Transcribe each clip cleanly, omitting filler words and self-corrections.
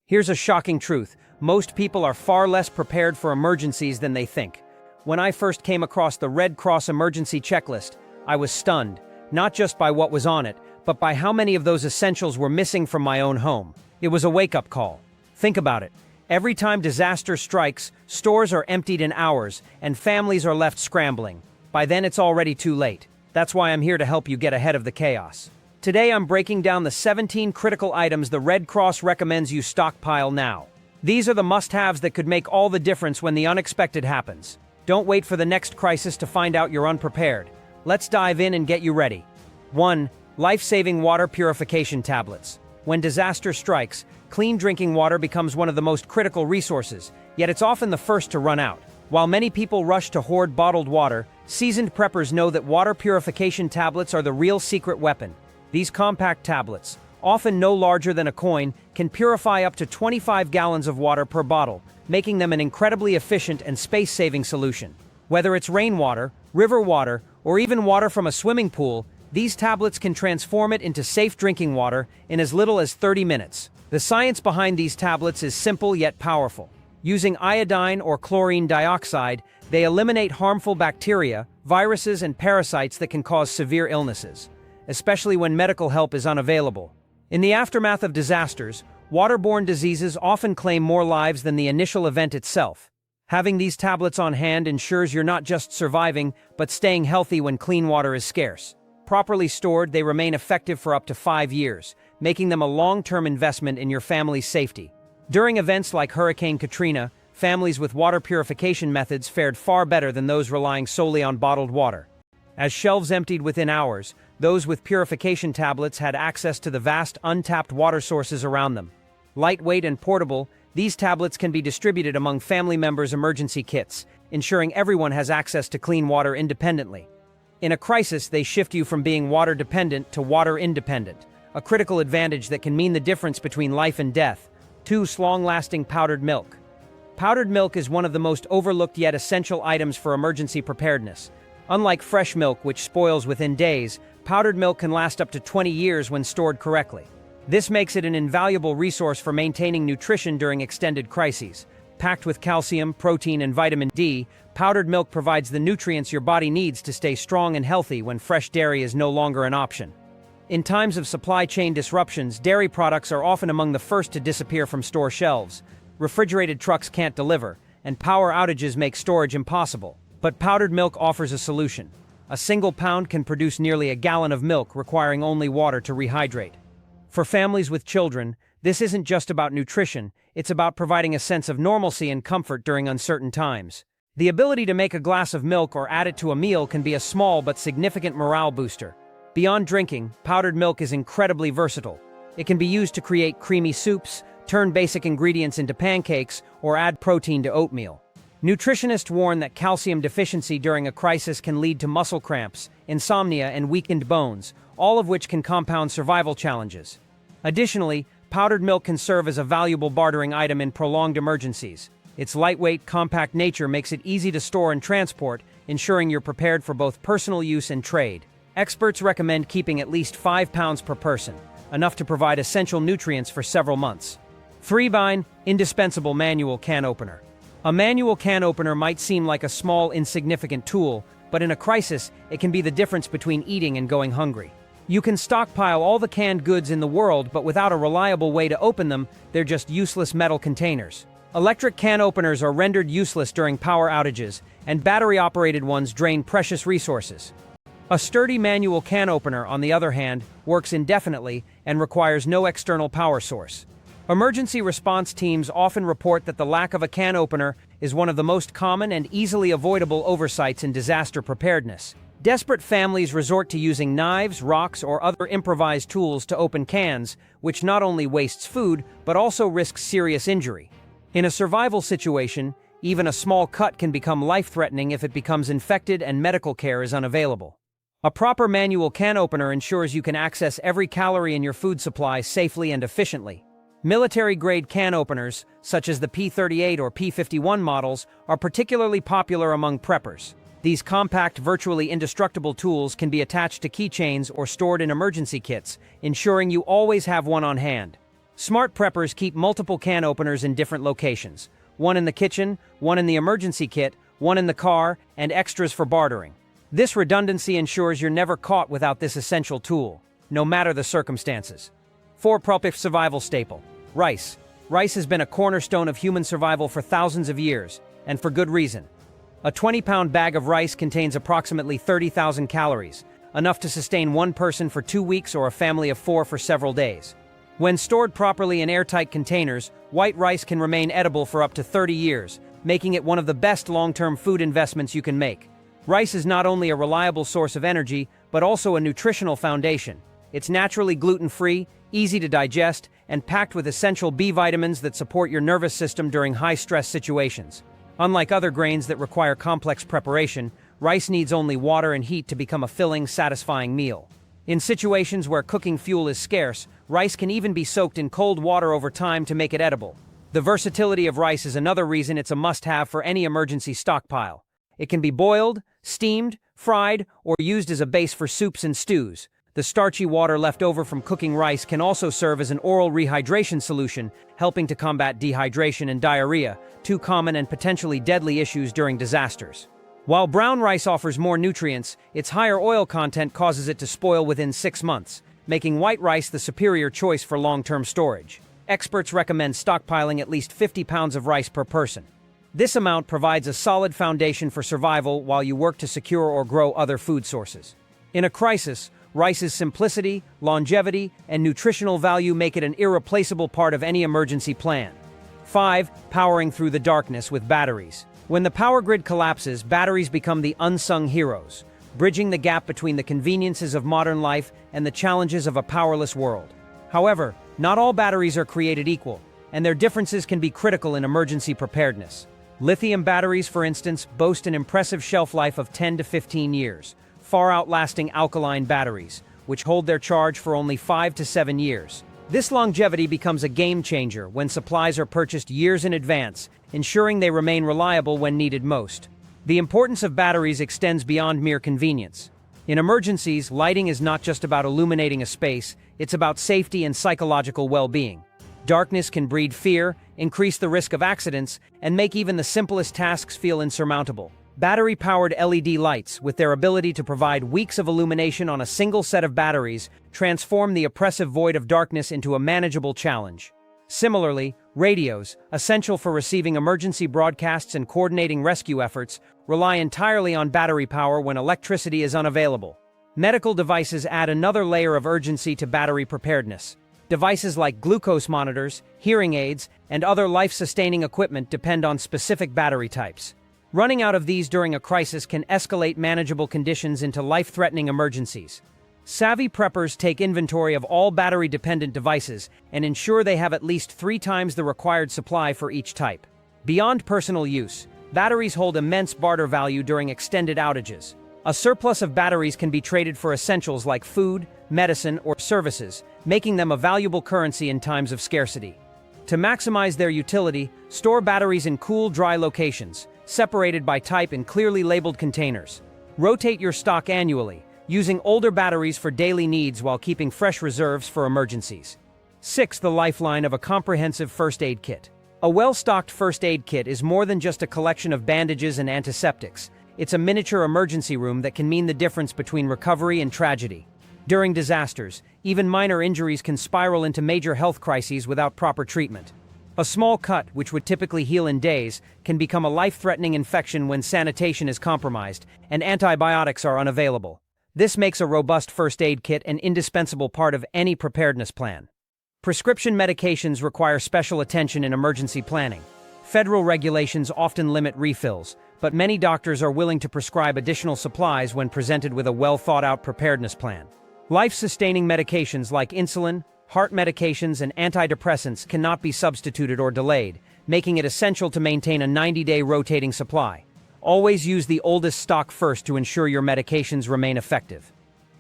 Here's a shocking truth. Most people are far less prepared for emergencies than they think. When I first came across the Red Cross emergency checklist, I was stunned, not just by what was on it, but by how many of those essentials were missing from my own home. It was a wake-up call. Think about it. Every time disaster strikes, stores are emptied in hours, and families are left scrambling. By then, it's already too late. That's why I'm here to help you get ahead of the chaos. Today, I'm breaking down the 17 critical items the Red Cross recommends you stockpile now. These are the must-haves that could make all the difference when the unexpected happens. Don't wait for the next crisis to find out you're unprepared. Let's dive in and get you ready. 1. Life-saving water purification tablets. When disaster strikes, clean drinking water becomes one of the most critical resources, yet it's often the first to run out. While many people rush to hoard bottled water, seasoned preppers know that water purification tablets are the real secret weapon. These compact tablets, often no larger than a coin, can purify up to 25 gallons of water per bottle, making them an incredibly efficient and space-saving solution. Whether it's rainwater, river water, or even water from a swimming pool, these tablets can transform it into safe drinking water in as little as 30 minutes. The science behind these tablets is simple yet powerful. Using iodine or chlorine dioxide, they eliminate harmful bacteria, viruses, and parasites that can cause severe illnesses, especially when medical help is unavailable. In the aftermath of disasters, waterborne diseases often claim more lives than the initial event itself. Having these tablets on hand ensures you're not just surviving, but staying healthy when clean water is scarce. Properly stored, they remain effective for up to 5 years, making them a long-term investment in your family's safety. During events like Hurricane Katrina, families with water purification methods fared far better than those relying solely on bottled water. As shelves emptied within hours, those with purification tablets had access to the vast, untapped water sources around them. Lightweight and portable, these tablets can be distributed among family members' emergency kits, ensuring everyone has access to clean water independently. In a crisis, they shift you from being water-dependent to water-independent, a critical advantage that can mean the difference between life and death. 2. Long-lasting powdered milk. Powdered milk is one of the most overlooked yet essential items for emergency preparedness. Unlike fresh milk, which spoils within days, powdered milk can last up to 20 years when stored correctly. This makes it an invaluable resource for maintaining nutrition during extended crises. Packed with calcium, protein, and vitamin D, powdered milk provides the nutrients your body needs to stay strong and healthy when fresh dairy is no longer an option. In times of supply chain disruptions, dairy products are often among the first to disappear from store shelves. Refrigerated trucks can't deliver, and power outages make storage impossible. But powdered milk offers a solution. A single pound can produce nearly a gallon of milk, requiring only water to rehydrate. For families with children, this isn't just about nutrition, it's about providing a sense of normalcy and comfort during uncertain times. The ability to make a glass of milk or add it to a meal can be a small but significant morale booster. Beyond drinking, powdered milk is incredibly versatile. It can be used to create creamy soups, turn basic ingredients into pancakes, or add protein to oatmeal. Nutritionists warn that calcium deficiency during a crisis can lead to muscle cramps, insomnia, and weakened bones, all of which can compound survival challenges. Additionally, powdered milk can serve as a valuable bartering item in prolonged emergencies. Its lightweight, compact nature makes it easy to store and transport, ensuring you're prepared for both personal use and trade. Experts recommend keeping at least 5 pounds per person, enough to provide essential nutrients for several months. 3. Indispensable manual can opener. A manual can opener might seem like a small, insignificant tool, but in a crisis, it can be the difference between eating and going hungry. You can stockpile all the canned goods in the world, but without a reliable way to open them, they're just useless metal containers. Electric can openers are rendered useless during power outages, and battery-operated ones drain precious resources. A sturdy manual can opener, on the other hand, works indefinitely and requires no external power source. Emergency response teams often report that the lack of a can opener is one of the most common and easily avoidable oversights in disaster preparedness. Desperate families resort to using knives, rocks, or other improvised tools to open cans, which not only wastes food, but also risks serious injury. In a survival situation, even a small cut can become life-threatening if it becomes infected and medical care is unavailable. A proper manual can opener ensures you can access every calorie in your food supply safely and efficiently. Military-grade can openers, such as the P-38 or P-51 models, are particularly popular among preppers. These compact, virtually indestructible tools can be attached to keychains or stored in emergency kits, ensuring you always have one on hand. Smart preppers keep multiple can openers in different locations. One in the kitchen, one in the emergency kit, one in the car, and extras for bartering. This redundancy ensures you're never caught without this essential tool, no matter the circumstances. 4. Preparedness survival staple. Rice. Rice has been a cornerstone of human survival for thousands of years, and for good reason. A 20-pound bag of rice contains approximately 30,000 calories, enough to sustain one person for 2 weeks or a family of 4 for several days. When stored properly in airtight containers, white rice can remain edible for up to 30 years, making it one of the best long-term food investments you can make. Rice is not only a reliable source of energy, but also a nutritional foundation. It's naturally gluten-free, easy to digest, and packed with essential B vitamins that support your nervous system during high-stress situations. Unlike other grains that require complex preparation, rice needs only water and heat to become a filling, satisfying meal. In situations where cooking fuel is scarce, rice can even be soaked in cold water over time to make it edible. The versatility of rice is another reason it's a must-have for any emergency stockpile. It can be boiled, steamed, fried, or used as a base for soups and stews. The starchy water left over from cooking rice can also serve as an oral rehydration solution, helping to combat dehydration and diarrhea, two common and potentially deadly issues during disasters. While brown rice offers more nutrients, its higher oil content causes it to spoil within 6 months, making white rice the superior choice for long-term storage. Experts recommend stockpiling at least 50 pounds of rice per person. This amount provides a solid foundation for survival while you work to secure or grow other food sources. In a crisis, rice's simplicity, longevity, and nutritional value make it an irreplaceable part of any emergency plan. 5. Powering through the darkness with batteries. When the power grid collapses, batteries become the unsung heroes, bridging the gap between the conveniences of modern life and the challenges of a powerless world. However, not all batteries are created equal, and their differences can be critical in emergency preparedness. Lithium batteries, for instance, boast an impressive shelf life of 10 to 15 years, far outlasting alkaline batteries, which hold their charge for only 5 to 7 years. This longevity becomes a game changer when supplies are purchased years in advance, ensuring they remain reliable when needed most. The importance of batteries extends beyond mere convenience. In emergencies, lighting is not just about illuminating a space, it's about safety and psychological well-being. Darkness can breed fear, increase the risk of accidents, and make even the simplest tasks feel insurmountable. Battery-powered LED lights, with their ability to provide weeks of illumination on a single set of batteries, transform the oppressive void of darkness into a manageable challenge. Similarly, radios, essential for receiving emergency broadcasts and coordinating rescue efforts, rely entirely on battery power when electricity is unavailable. Medical devices add another layer of urgency to battery preparedness. Devices like glucose monitors, hearing aids, and other life-sustaining equipment depend on specific battery types. Running out of these during a crisis can escalate manageable conditions into life-threatening emergencies. Savvy preppers take inventory of all battery-dependent devices and ensure they have at least 3 times the required supply for each type. Beyond personal use, batteries hold immense barter value during extended outages. A surplus of batteries can be traded for essentials like food, medicine, or services, making them a valuable currency in times of scarcity. To maximize their utility, store batteries in cool, dry locations, separated by type in clearly labeled containers. Rotate your stock annually, using older batteries for daily needs while keeping fresh reserves for emergencies. 6. The lifeline of a comprehensive first aid kit. A well-stocked first aid kit is more than just a collection of bandages and antiseptics. It's a miniature emergency room that can mean the difference between recovery and tragedy. During disasters, even minor injuries can spiral into major health crises without proper treatment. A small cut, which would typically heal in days, can become a life-threatening infection when sanitation is compromised and antibiotics are unavailable. This makes a robust first aid kit an indispensable part of any preparedness plan. Prescription medications require special attention in emergency planning. Federal regulations often limit refills, but many doctors are willing to prescribe additional supplies when presented with a well-thought-out preparedness plan. Life-sustaining medications like insulin, heart medications, and antidepressants cannot be substituted or delayed, making it essential to maintain a 90-day rotating supply. Always use the oldest stock first to ensure your medications remain effective.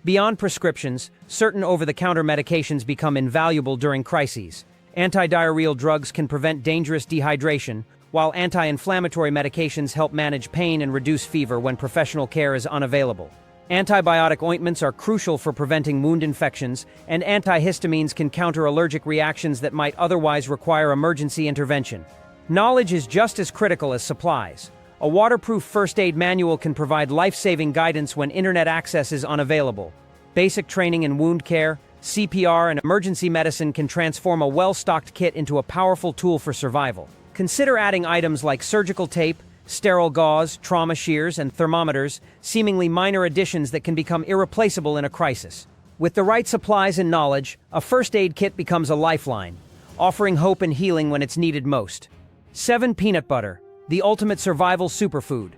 Beyond prescriptions, certain over-the-counter medications become invaluable during crises. Antidiarrheal drugs can prevent dangerous dehydration, while anti-inflammatory medications help manage pain and reduce fever when professional care is unavailable. Antibiotic ointments are crucial for preventing wound infections, and antihistamines can counter allergic reactions that might otherwise require emergency intervention. Knowledge is just as critical as supplies. A waterproof first aid manual can provide life-saving guidance when internet access is unavailable. Basic training in wound care, CPR, and emergency medicine can transform a well-stocked kit into a powerful tool for survival. Consider adding items like surgical tape, sterile gauze, trauma shears, and thermometers, seemingly minor additions that can become irreplaceable in a crisis. With the right supplies and knowledge, a first aid kit becomes a lifeline, offering hope and healing when it's needed most. 7. Peanut butter, the ultimate survival superfood.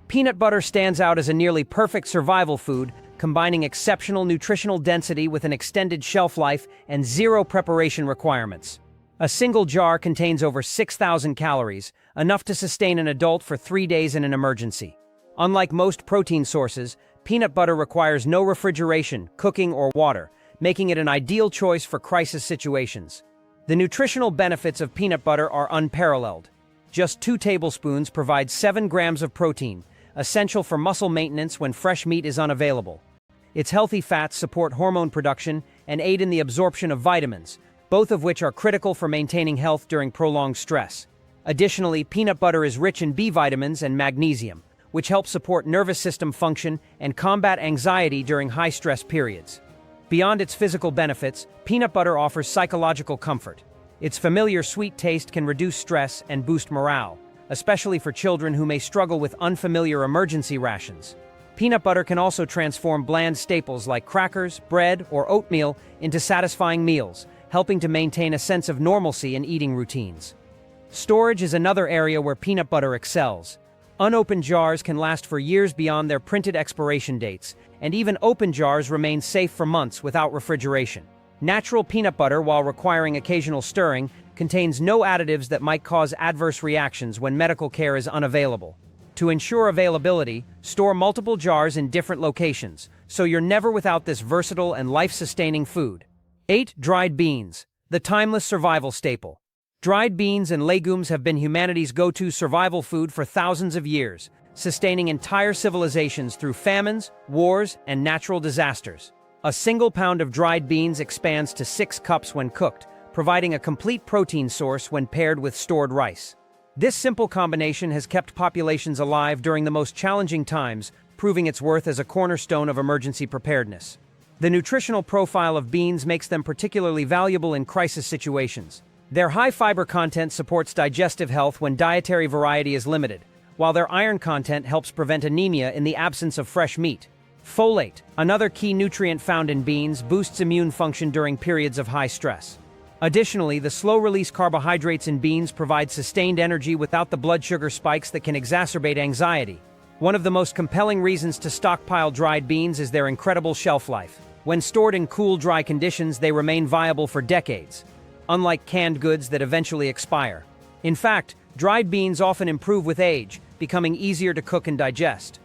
Peanut butter stands out as a nearly perfect survival food, combining exceptional nutritional density with an extended shelf life and zero preparation requirements. A single jar contains over 6,000 calories, enough to sustain an adult for 3 days in an emergency. Unlike most protein sources, peanut butter requires no refrigeration, cooking, or water, making it an ideal choice for crisis situations. The nutritional benefits of peanut butter are unparalleled. Just 2 tablespoons provide 7 grams of protein, essential for muscle maintenance when fresh meat is unavailable. Its healthy fats support hormone production and aid in the absorption of vitamins, both of which are critical for maintaining health during prolonged stress. Additionally, peanut butter is rich in B vitamins and magnesium, which help support nervous system function and combat anxiety during high-stress periods. Beyond its physical benefits, peanut butter offers psychological comfort. Its familiar sweet taste can reduce stress and boost morale, especially for children who may struggle with unfamiliar emergency rations. Peanut butter can also transform bland staples like crackers, bread, or oatmeal into satisfying meals, helping to maintain a sense of normalcy in eating routines. Storage is another area where peanut butter excels. Unopened jars can last for years beyond their printed expiration dates, and even open jars remain safe for months without refrigeration. Natural peanut butter, while requiring occasional stirring, contains no additives that might cause adverse reactions when medical care is unavailable. To ensure availability, store multiple jars in different locations, so you're never without this versatile and life-sustaining food. 8. Dried beans, the timeless survival staple. Dried beans and legumes have been humanity's go-to survival food for thousands of years, sustaining entire civilizations through famines, wars, and natural disasters. A single pound of dried beans expands to 6 cups when cooked, providing a complete protein source when paired with stored rice. This simple combination has kept populations alive during the most challenging times, proving its worth as a cornerstone of emergency preparedness. The nutritional profile of beans makes them particularly valuable in crisis situations. Their high fiber content supports digestive health when dietary variety is limited, while their iron content helps prevent anemia in the absence of fresh meat. Folate, another key nutrient found in beans, boosts immune function during periods of high stress. Additionally, the slow-release carbohydrates in beans provide sustained energy without the blood sugar spikes that can exacerbate anxiety. One of the most compelling reasons to stockpile dried beans is their incredible shelf life. When stored in cool, dry conditions, they remain viable for decades, unlike canned goods that eventually expire. In fact, dried beans often improve with age, becoming easier to cook and digest.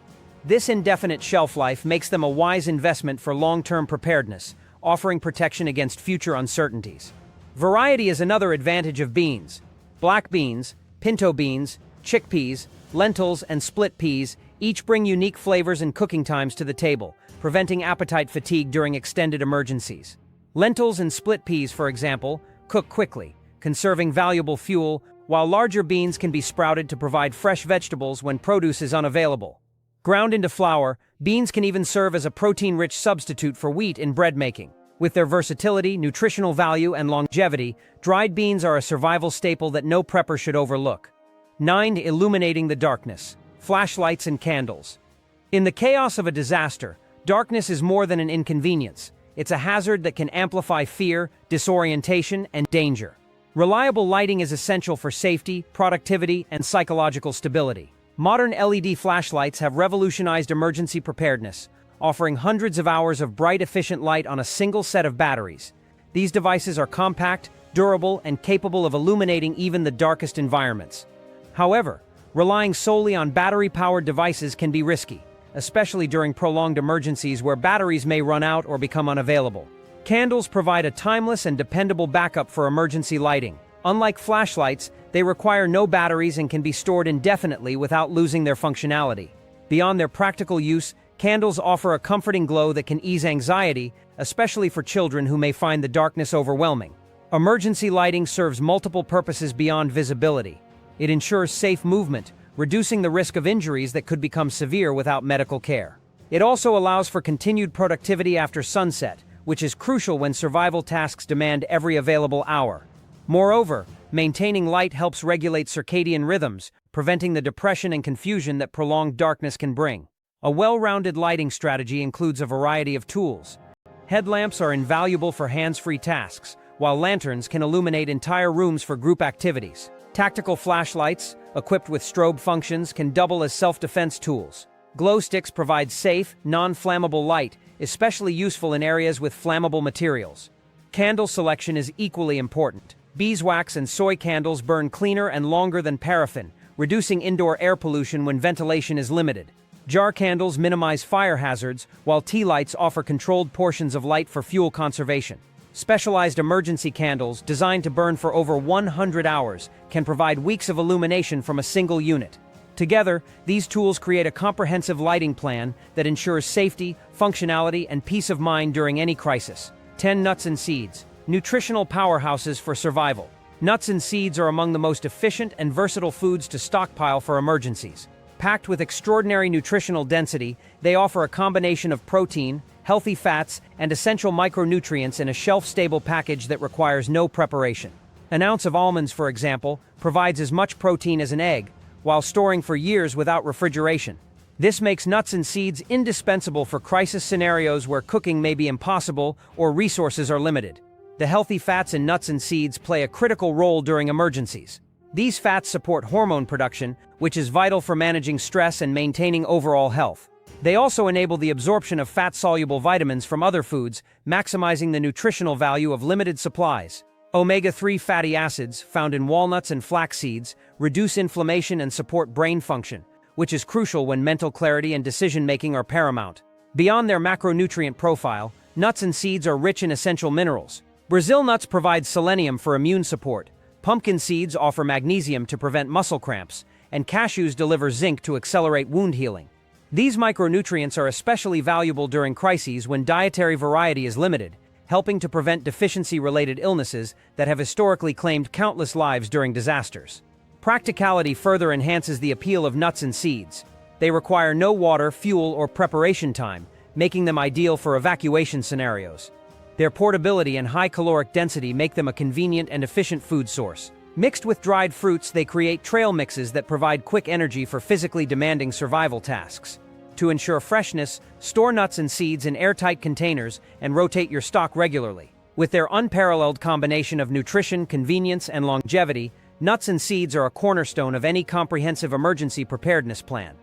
This indefinite shelf life makes them a wise investment for long-term preparedness, offering protection against future uncertainties. Variety is another advantage of beans. Black beans, pinto beans, chickpeas, lentils, and split peas each bring unique flavors and cooking times to the table, preventing appetite fatigue during extended emergencies. Lentils and split peas, for example, cook quickly, conserving valuable fuel, while larger beans can be sprouted to provide fresh vegetables when produce is unavailable. Ground into flour, beans can even serve as a protein-rich substitute for wheat in bread making. With their versatility, nutritional value, and longevity, dried beans are a survival staple that no prepper should overlook. 9. Illuminating the darkness. Flashlights and candles. In the chaos of a disaster, darkness is more than an inconvenience. It's a hazard that can amplify fear, disorientation, and danger. Reliable lighting is essential for safety, productivity, and psychological stability. Modern LED flashlights have revolutionized emergency preparedness, offering hundreds of hours of bright, efficient light on a single set of batteries. These devices are compact, durable, and capable of illuminating even the darkest environments. However, relying solely on battery-powered devices can be risky, especially during prolonged emergencies where batteries may run out or become unavailable. Candles provide a timeless and dependable backup for emergency lighting. Unlike flashlights, they require no batteries and can be stored indefinitely without losing their functionality. Beyond their practical use, Candles offer a comforting glow that can ease anxiety, especially for children who may find the darkness overwhelming. Emergency lighting serves multiple purposes beyond visibility. It ensures safe movement, reducing the risk of injuries that could become severe without medical care. It also allows for continued productivity after sunset, which is crucial when survival tasks demand every available hour. Moreover, maintaining light helps regulate circadian rhythms, preventing the depression and confusion that prolonged darkness can bring. A well-rounded lighting strategy includes a variety of tools. Headlamps are invaluable for hands-free tasks, while lanterns can illuminate entire rooms for group activities. Tactical flashlights, equipped with strobe functions, can double as self-defense tools. Glow sticks provide safe, non-flammable light, especially useful in areas with flammable materials. Candle selection is equally important. Beeswax and soy candles burn cleaner and longer than paraffin, reducing indoor air pollution when ventilation is limited. Jar candles minimize fire hazards, while tea lights offer controlled portions of light for fuel conservation. Specialized emergency candles, designed to burn for over 100 hours, can provide weeks of illumination from a single unit. Together, these tools create a comprehensive lighting plan that ensures safety, functionality, and peace of mind during any crisis. 10 nuts and seeds, nutritional powerhouses for survival. Nuts and seeds are among the most efficient and versatile foods to stockpile for emergencies. Packed with extraordinary nutritional density, they offer a combination of protein, healthy fats, and essential micronutrients in a shelf-stable package that requires no preparation. An ounce of almonds, for example, provides as much protein as an egg, while storing for years without refrigeration. This makes nuts and seeds indispensable for crisis scenarios where cooking may be impossible or resources are limited. The healthy fats in nuts and seeds play a critical role during emergencies. These fats support hormone production, which is vital for managing stress and maintaining overall health. They also enable the absorption of fat-soluble vitamins from other foods, maximizing the nutritional value of limited supplies. Omega-3 fatty acids, found in walnuts and flax seeds, reduce inflammation and support brain function, which is crucial when mental clarity and decision-making are paramount. Beyond their macronutrient profile, nuts and seeds are rich in essential minerals. Brazil nuts provide selenium for immune support, pumpkin seeds offer magnesium to prevent muscle cramps, and cashews deliver zinc to accelerate wound healing. These micronutrients are especially valuable during crises when dietary variety is limited, helping to prevent deficiency-related illnesses that have historically claimed countless lives during disasters. Practicality further enhances the appeal of nuts and seeds. They require no water, fuel, or preparation time, making them ideal for evacuation scenarios. Their portability and high caloric density make them a convenient and efficient food source. Mixed with dried fruits, they create trail mixes that provide quick energy for physically demanding survival tasks. To ensure freshness, store nuts and seeds in airtight containers and rotate your stock regularly. With their unparalleled combination of nutrition, convenience, and longevity, nuts and seeds are a cornerstone of any comprehensive emergency preparedness plan.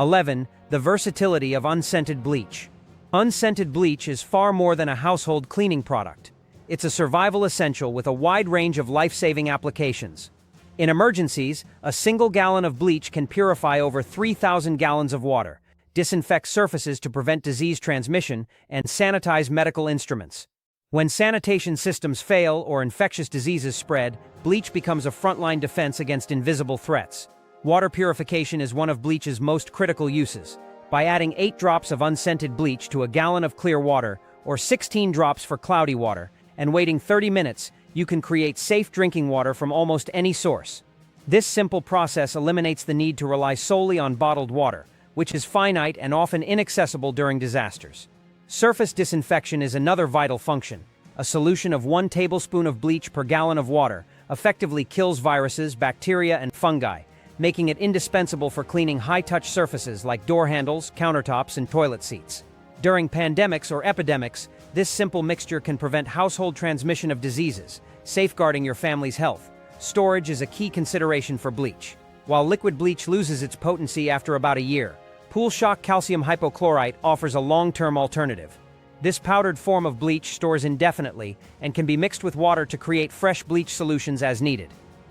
11. The versatility of unscented bleach. Unscented bleach is far more than a household cleaning product. It's a survival essential with a wide range of life-saving applications. In emergencies, a single gallon of bleach can purify over 3,000 gallons of water, disinfect surfaces to prevent disease transmission, and sanitize medical instruments. When sanitation systems fail or infectious diseases spread, bleach becomes a frontline defense against invisible threats. Water purification is one of bleach's most critical uses. By adding 8 drops of unscented bleach to a gallon of clear water, or 16 drops for cloudy water, and waiting 30 minutes, you can create safe drinking water from almost any source. This simple process eliminates the need to rely solely on bottled water, which is finite and often inaccessible during disasters. Surface disinfection is another vital function. A solution of 1 tablespoon of bleach per gallon of water effectively kills viruses, bacteria, and fungi, making it indispensable for cleaning high-touch surfaces like door handles, countertops, and toilet seats. During pandemics or epidemics, this simple mixture can prevent household transmission of diseases, safeguarding your family's health. Storage is a key consideration for bleach. While liquid bleach loses its potency after about a year, Pool Shock calcium hypochlorite offers a long-term alternative. This powdered form of bleach stores indefinitely and can be mixed with water to create fresh bleach solutions as needed.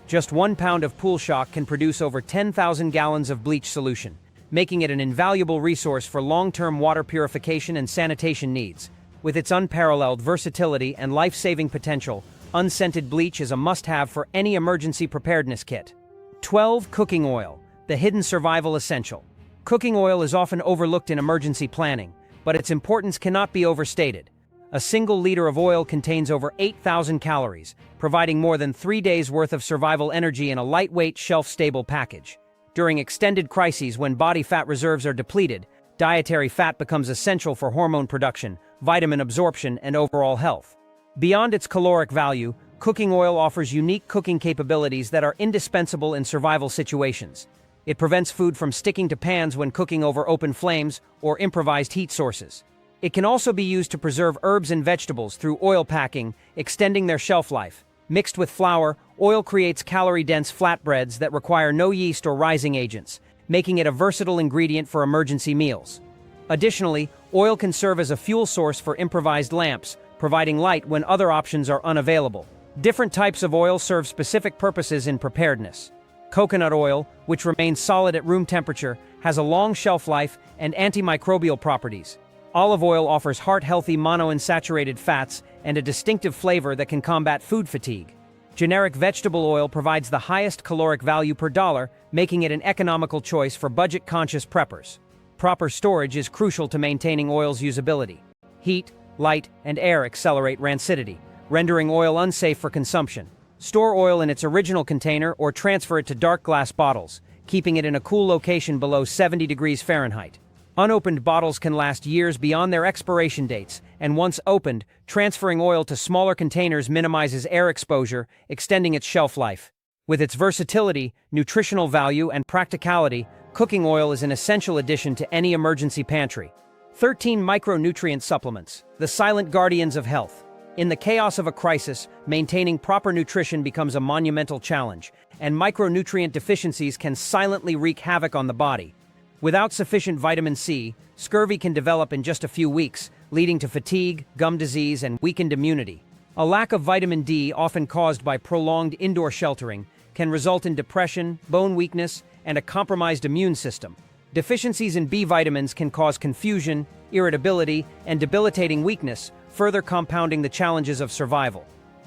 Just 1 pound of Pool Shock can produce over 10,000 gallons of bleach solution, making it an invaluable resource for long-term water purification and sanitation needs. With its unparalleled versatility and life-saving potential, unscented bleach is a must-have for any emergency preparedness kit. 12. Cooking oil, the hidden survival essential. Cooking oil is often overlooked in emergency planning, but its importance cannot be overstated. A single liter of oil contains over 8,000 calories, providing more than 3 days' worth of survival energy in a lightweight, shelf-stable package. During extended crises when body fat reserves are depleted, dietary fat becomes essential for hormone production, vitamin absorption, and overall health. Beyond its caloric value, cooking oil offers unique cooking capabilities that are indispensable in survival situations. It prevents food from sticking to pans when cooking over open flames or improvised heat sources. It can also be used to preserve herbs and vegetables through oil packing, extending their shelf life. Mixed with flour, oil creates calorie-dense flatbreads that require no yeast or rising agents, making it a versatile ingredient for emergency meals. Additionally, oil can serve as a fuel source for improvised lamps, providing light when other options are unavailable. Different types of oil serve specific purposes in preparedness. Coconut oil, which remains solid at room temperature, has a long shelf life and antimicrobial properties. Olive oil offers heart-healthy monounsaturated fats and a distinctive flavor that can combat food fatigue. Generic vegetable oil provides the highest caloric value per dollar, making it an economical choice for budget-conscious preppers. Proper storage is crucial to maintaining oil's usability. Heat, light, and air accelerate rancidity, rendering oil unsafe for consumption. Store oil in its original container or transfer it to dark glass bottles, keeping it in a cool location below 70 degrees Fahrenheit. Unopened bottles can last years beyond their expiration dates, and once opened, transferring oil to smaller containers minimizes air exposure, extending its shelf life. With its versatility, nutritional value, and practicality, cooking oil is an essential addition to any emergency pantry. 13 micronutrient supplements, the silent guardians of health. In the chaos of a crisis, maintaining proper nutrition becomes a monumental challenge, and micronutrient deficiencies can silently wreak havoc on the body. Without sufficient vitamin C, scurvy can develop in just a few weeks, leading to fatigue, gum disease, and weakened immunity. A lack of vitamin D, often caused by prolonged indoor sheltering, can result in depression, bone weakness, and a compromised immune system. Deficiencies in B vitamins can cause confusion, irritability, and debilitating weakness, further compounding the challenges of survival.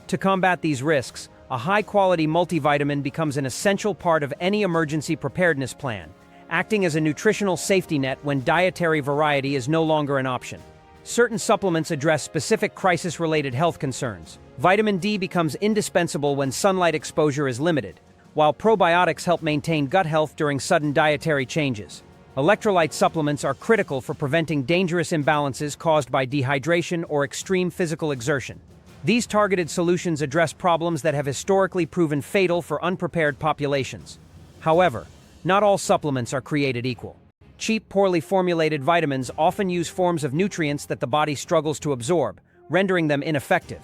To combat these risks, a high-quality multivitamin becomes an essential part of any emergency preparedness plan, acting as a nutritional safety net when dietary variety is no longer an option. Certain supplements address specific crisis-related health concerns. Vitamin D becomes indispensable when sunlight exposure is limited, while probiotics help maintain gut health during sudden dietary changes. Electrolyte supplements are critical for preventing dangerous imbalances caused by dehydration or extreme physical exertion. These targeted solutions address problems that have historically proven fatal for unprepared populations. However, not all supplements are created equal. Cheap, poorly formulated vitamins often use forms of nutrients that the body struggles to absorb, rendering them ineffective.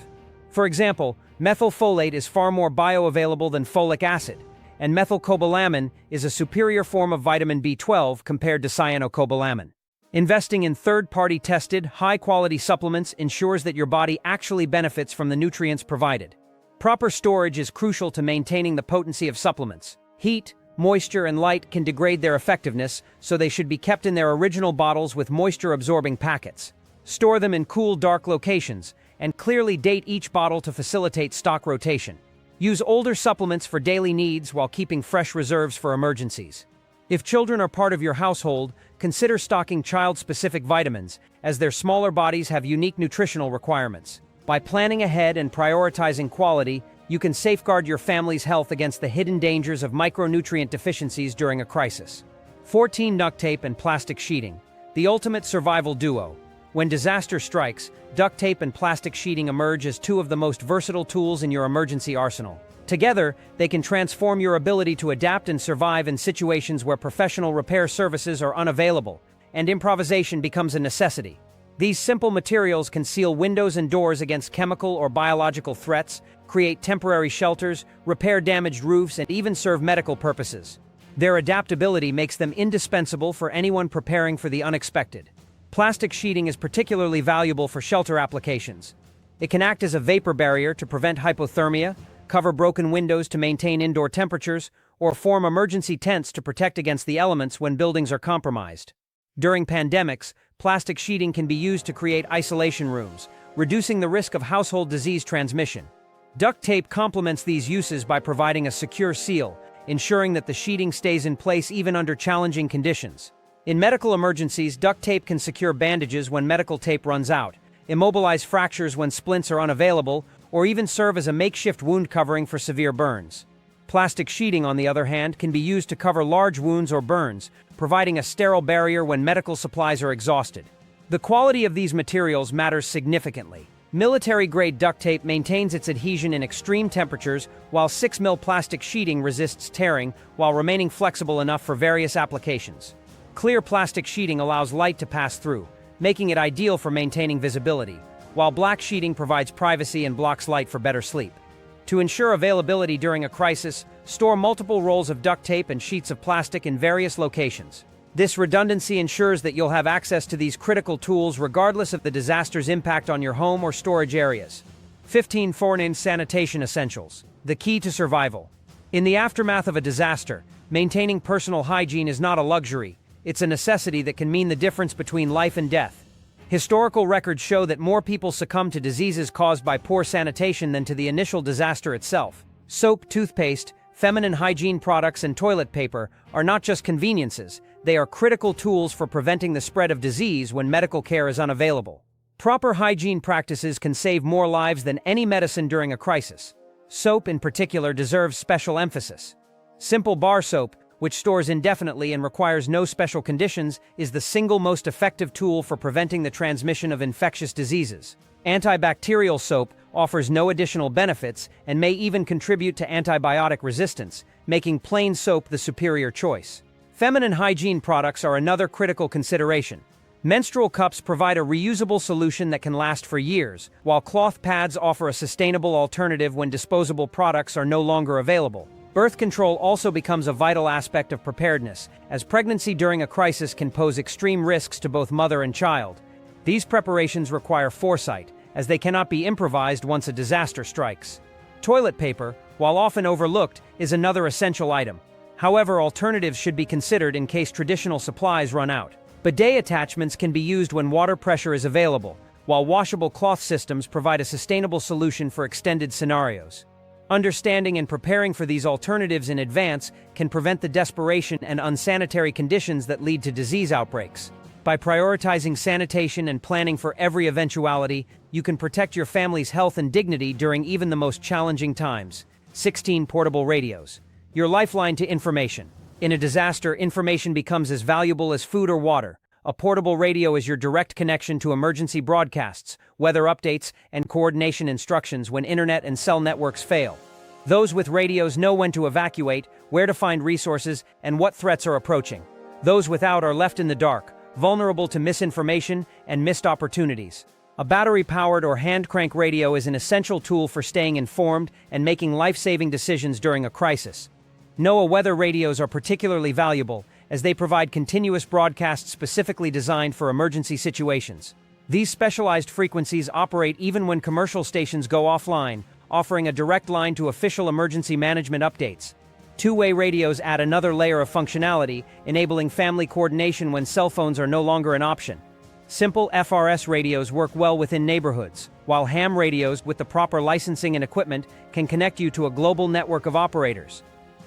For example, methylfolate is far more bioavailable than folic acid, and methylcobalamin is a superior form of vitamin B12 compared to cyanocobalamin. Investing in third-party tested, high-quality supplements ensures that your body actually benefits from the nutrients provided. Proper storage is crucial to maintaining the potency of supplements. Heat, moisture, and light can degrade their effectiveness, so they should be kept in their original bottles with moisture-absorbing packets. Store them in cool, dark locations, and clearly date each bottle to facilitate stock rotation. Use older supplements for daily needs while keeping fresh reserves for emergencies. If children are part of your household, consider stocking child-specific vitamins, as their smaller bodies have unique nutritional requirements. By planning ahead and prioritizing quality, you can safeguard your family's health against the hidden dangers of micronutrient deficiencies during a crisis. 14 duct tape and plastic sheeting, the ultimate survival duo. When disaster strikes, duct tape and plastic sheeting emerge as two of the most versatile tools in your emergency arsenal. Together, they can transform your ability to adapt and survive in situations where professional repair services are unavailable, and improvisation becomes a necessity. These simple materials can seal windows and doors against chemical or biological threats, create temporary shelters, repair damaged roofs, and even serve medical purposes. Their adaptability makes them indispensable for anyone preparing for the unexpected. Plastic sheeting is particularly valuable for shelter applications. It can act as a vapor barrier to prevent hypothermia, cover broken windows to maintain indoor temperatures, or form emergency tents to protect against the elements when buildings are compromised. During pandemics, plastic sheeting can be used to create isolation rooms, reducing the risk of household disease transmission. Duct tape complements these uses by providing a secure seal, ensuring that the sheeting stays in place even under challenging conditions. In medical emergencies, duct tape can secure bandages when medical tape runs out, immobilize fractures when splints are unavailable, or even serve as a makeshift wound covering for severe burns. Plastic sheeting, on the other hand, can be used to cover large wounds or burns, providing a sterile barrier when medical supplies are exhausted. The quality of these materials matters significantly. Military-grade duct tape maintains its adhesion in extreme temperatures, while 6mm plastic sheeting resists tearing while remaining flexible enough for various applications. Clear plastic sheeting allows light to pass through, making it ideal for maintaining visibility, while black sheeting provides privacy and blocks light for better sleep. To ensure availability during a crisis, store multiple rolls of duct tape and sheets of plastic in various locations. This redundancy ensures that you'll have access to these critical tools regardless of the disaster's impact on your home or storage areas. 15 Foreign Sanitation Essentials. The key to survival. In the aftermath of a disaster, maintaining personal hygiene is not a luxury. It's a necessity that can mean the difference between life and death. Historical records show that more people succumb to diseases caused by poor sanitation than to the initial disaster itself. Soap, toothpaste, feminine hygiene products, and toilet paper are not just conveniences, they are critical tools for preventing the spread of disease when medical care is unavailable. Proper hygiene practices can save more lives than any medicine during a crisis. Soap, in particular, deserves special emphasis. Simple bar soap, which stores indefinitely and requires no special conditions, is the single most effective tool for preventing the transmission of infectious diseases. Antibacterial soap offers no additional benefits and may even contribute to antibiotic resistance, making plain soap the superior choice. Feminine hygiene products are another critical consideration. Menstrual cups provide a reusable solution that can last for years, while cloth pads offer a sustainable alternative when disposable products are no longer available. Birth control also becomes a vital aspect of preparedness, as pregnancy during a crisis can pose extreme risks to both mother and child. These preparations require foresight, as they cannot be improvised once a disaster strikes. Toilet paper, while often overlooked, is another essential item. However, alternatives should be considered in case traditional supplies run out. Bidet attachments can be used when water pressure is available, while washable cloth systems provide a sustainable solution for extended scenarios. Understanding and preparing for these alternatives in advance can prevent the desperation and unsanitary conditions that lead to disease outbreaks. By prioritizing sanitation and planning for every eventuality, you can protect your family's health and dignity during even the most challenging times. 16 Portable radios. Your lifeline to information. In a disaster, information becomes as valuable as food or water. A portable radio is your direct connection to emergency broadcasts, weather updates, and coordination instructions when internet and cell networks fail. Those with radios know when to evacuate, where to find resources, and what threats are approaching. Those without are left in the dark, vulnerable to misinformation and missed opportunities. A battery-powered or hand-crank radio is an essential tool for staying informed and making life-saving decisions during a crisis. NOAA weather radios are particularly valuable, as they provide continuous broadcasts specifically designed for emergency situations. These specialized frequencies operate even when commercial stations go offline, offering a direct line to official emergency management updates. Two-way radios add another layer of functionality, enabling family coordination when cell phones are no longer an option. Simple FRS radios work well within neighborhoods, while ham radios with the proper licensing and equipment can connect you to a global network of operators.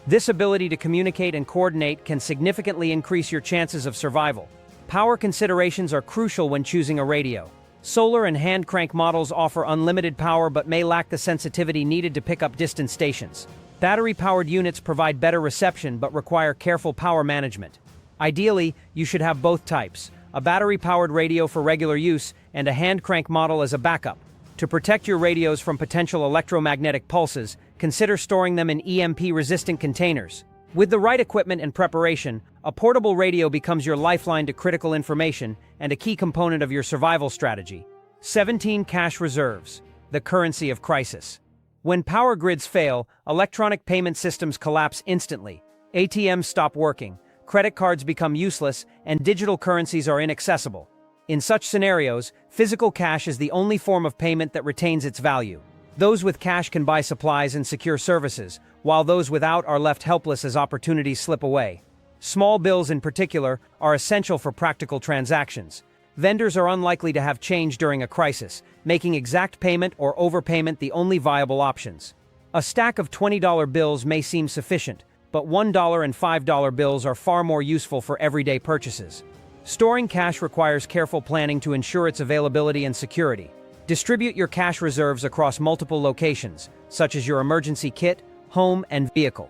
This ability to communicate and coordinate can significantly increase your chances of survival. Power considerations are crucial when choosing a radio. Solar and hand crank models offer unlimited power but may lack the sensitivity needed to pick up distant stations. Battery-powered units provide better reception but require careful power management. Ideally, you should have both types, a battery-powered radio for regular use and a hand crank model as a backup. To protect your radios from potential electromagnetic pulses, consider storing them in EMP-resistant containers. With the right equipment and preparation, a portable radio becomes your lifeline to critical information and a key component of your survival strategy. 17 Cash reserves, the currency of crisis. When power grids fail, electronic payment systems collapse instantly. ATMs stop working, credit cards become useless, and digital currencies are inaccessible. In such scenarios, physical cash is the only form of payment that retains its value. Those with cash can buy supplies and secure services, while those without are left helpless as opportunities slip away. Small bills in particular are essential for practical transactions. Vendors are unlikely to have change during a crisis, making exact payment or overpayment the only viable options. A stack of $20 bills may seem sufficient, but $1 and $5 bills are far more useful for everyday purchases. Storing cash requires careful planning to ensure its availability and security. Distribute your cash reserves across multiple locations, such as your emergency kit, home, and vehicle.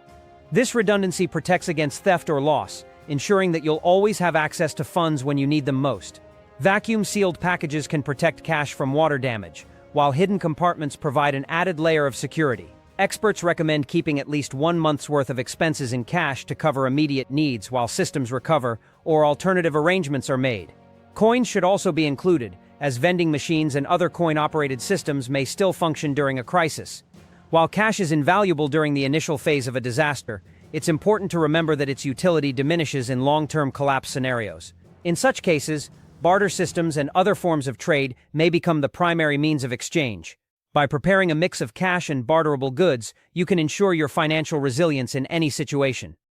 This redundancy protects against theft or loss, ensuring that you'll always have access to funds when you need them most. Vacuum-sealed packages can protect cash from water damage, while hidden compartments provide an added layer of security. Experts recommend keeping at least 1 month's worth of expenses in cash to cover immediate needs while systems recover or alternative arrangements are made. Coins should also be included, as vending machines and other coin-operated systems may still function during a crisis. While cash is invaluable during the initial phase of a disaster, it's important to remember that its utility diminishes in long-term collapse scenarios. In such cases, barter systems and other forms of trade may become the primary means of exchange. By preparing a mix of cash and barterable goods, you can ensure your financial resilience in any situation.